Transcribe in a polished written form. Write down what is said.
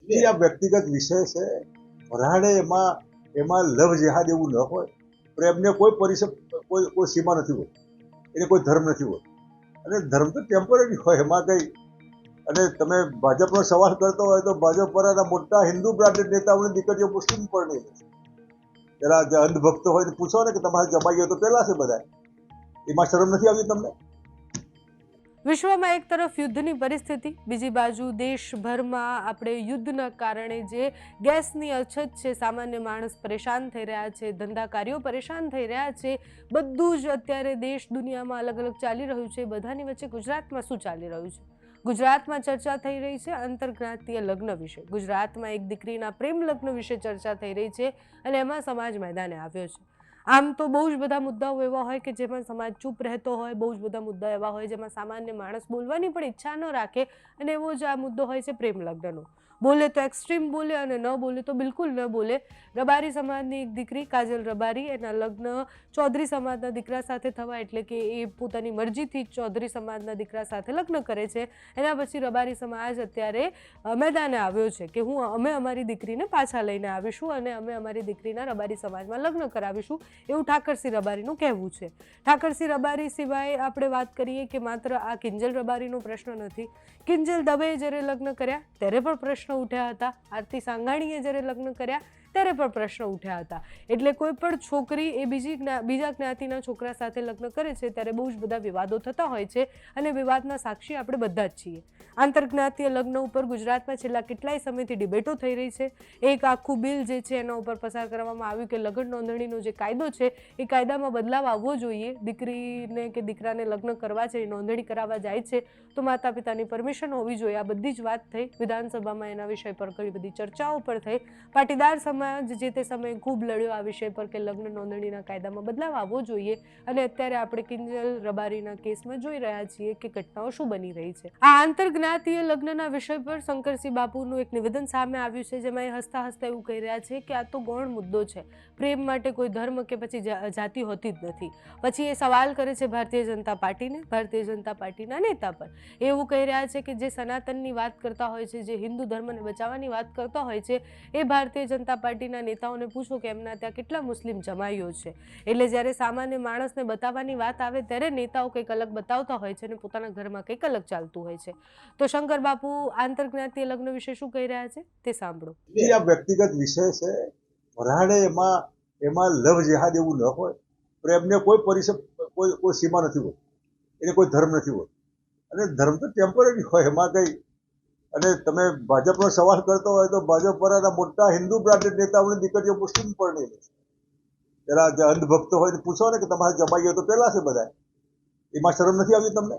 આ વ્યક્તિગત વિષય છે. વરાળે એમાં લવ જેહાદ એવું ન હોય. પ્રેમને કોઈ સીમા નથી હોય, એને કોઈ ધર્મ નથી હોય. અને ધર્મ તો ટેમ્પરરી હોય, એમાં કઈ. અને તમે ભાજપનો સવાલ કરતો હોય તો ભાજપ પરના મોટા હિન્દુ બ્રાન્ડેડ નેતાઓની દીકરીઓ મુસ્લિમ પણ નહીં. જરા જે અંધભક્તો હોય પૂછો ને કે તમારે જમાઈએ તો પેલા છે બધા. એમાં શરમ નથી આવતી તમને? વિશ્વમાં એક તરફ યુદ્ધની પરિસ્થિતિ, બીજી બાજુ દેશભરમાં આપણે યુદ્ધના કારણે જે ગેસની અછત છે, સામાન્ય માણસ પરેશાન થઈ રહ્યા છે, ધંધાકારીઓ પરેશાન થઈ રહ્યા છે, બધું જ અત્યારે દેશ દુનિયામાં અલગ અલગ ચાલી રહ્યું છે. બધાની વચ્ચે ગુજરાતમાં શું ચાલી રહ્યું છે? ગુજરાતમાં ચર્ચા થઈ રહી છે આંતરજ્ઞાતીય લગ્ન વિશે. ગુજરાતમાં એક દીકરીના પ્રેમ લગ્ન વિશે ચર્ચા થઈ રહી છે અને એમાં સમાજ મેદાને આવ્યો છે. આમ તો બહુ જ બધા મુદ્દાઓ એવા હોય કે જેમાં સમાજ ચૂપ રહેતો હોય, બહુ જ બધા મુદ્દા એવા હોય જેમાં સામાન્ય માણસ બોલવાની પણ ઈચ્છા ન રાખે, અને એવો જ આ મુદ્દો હોય છે પ્રેમ લગ્નનો. બોલે તો એક્સ્ટ્રીમ બોલે અને ન બોલે તો બિલકુલ ન બોલે. રબારી સમાજની એક દીકરી કાજલ રબારી, એના લગ્ન ચૌધરી સમાજના દીકરા સાથે થવા, એટલે કે એ પોતાની મરજીથી ચૌધરી સમાજના દીકરા સાથે લગ્ન કરે છે. એના પછી રબારી સમાજ અત્યારે મેદાને આવ્યો છે કે અમે અમારી દીકરીને પાછા લઈને આવીશું અને અમે અમારી દીકરીના રબારી સમાજમાં લગ્ન કરાવીશું, એવું ઠાકરસિંહ રબારીનું કહેવું છે. ઠાકરસિંહ રબારી સિવાય આપણે વાત કરીએ કે માત્ર આ કિંજલ રબારીનો પ્રશ્ન નથી. કિંજલ દવેએ જ્યારે લગ્ન કર્યા ત્યારે પણ પ્રશ્ન ઉઠ્યા હતા. આરતી સાંગાણીએ જ્યારે લગ્ન કર્યા ત્યારે પણ પ્રશ્ન ઉઠ્યા હતા. એટલે કોઈ પણ છોકરી એ બીજા જ્ઞાતિના છોકરા સાથે લગ્ન કરે છે ત્યારે બહુ જ બધા વિવાદો થતા હોય છે, અને વિવાદના સાક્ષી આપણે બધા જ છીએ. આંતરજ્ઞાતીય લગ્ન ઉપર ગુજરાતમાં છેલ્લા કેટલાય સમયથી ડિબેટો થઈ રહી છે. એક આખું બિલ જે છે એના ઉપર પસાર કરવામાં આવ્યું કે લગ્ન નોંધણીનો જે કાયદો છે એ કાયદામાં બદલાવ આવવો જોઈએ. દીકરીને કે દીકરાને લગ્ન કરવા છે, નોંધણી કરાવવા જાય છે તો માતા પિતાની પરમિશન હોવી જોઈએ. આ બધી જ વાત થઈ વિધાનસભામાં. એના વિષય પર ઘણી બધી ચર્ચાઓ પણ થઈ. પાટીદાર સમાજ જે તે સમયે ખૂબ લડ્યો આ વિષય પર કે લગ્ન નોંધણીના કાયદામાં બદલાવ આવવો જોઈએ. અને અત્યારે આપણે કિંજલ રબારીના કેસમાં જોઈ રહ્યા છીએ કે ઘટનાઓ શું બની રહી છે. આ આંતરજ્ઞાતીય લગ્નના વિષય પર શંકરસિંહ બાપુનું એક નિવેદન સામે આવ્યું છે, જેમાં એ હસતા હસતા એવું કહી રહ્યા છે કે આ તો ગૌણ મુદ્દો છે. પ્રેમ માટે કોઈ ધર્મ કે પછી જાતિ હોતી જ નથી. પછી એ સવાલ કરે છે ભારતીય જનતા પાર્ટીને, ભારતીય જનતા પાર્ટીના નેતા પર. એવું કહી રહ્યા છે કે જે સનાતનની વાત કરતા હોય છે, જે હિન્દુ ધર્મને બચાવવાની વાત કરતા હોય છે, એ ભારતીય જનતા પાર્ટીના નેતાઓને પૂછો કે એમના ત્યાં કેટલા મુસ્લિમ જમાઈઓ છે. એટલે જ્યારે સામાન્ય માણસને બતાવવાની વાત આવે ત્યારે નેતાઓ કંઈક અલગ બતાવતા હોય છે અને પોતાના ઘરમાં કંઈક અલગ ચાલતું હોય છે. તો શંકર બાપુ આંતરજ્ઞાતીય લગ્ન વિશે શું કહી રહ્યા છે તે સાંભળો. આ વ્યક્તિગત વિષય છે. વરાળે એમાં લવ જેહાદ એવું ન હોય. પ્રેમને કોઈ સીમા નથી હોય, એને કોઈ ધર્મ નથી હોય. અને ધર્મ તો ટેમ્પરરી હોય, એમાં કઈ. અને તમે ભાજપનો સવાલ કરતો હોય તો ભાજપ પરના મોટા હિન્દુ બ્રાન્ડેડ નેતાઓની દીકરીઓ મુસ્લિમ પણ નહીં. જરા જે અંધભક્તો હોય પૂછો ને કે તમારે જમાઈએ તો પેલા છે બધા. એમાં શરમ નથી આવતી તમને?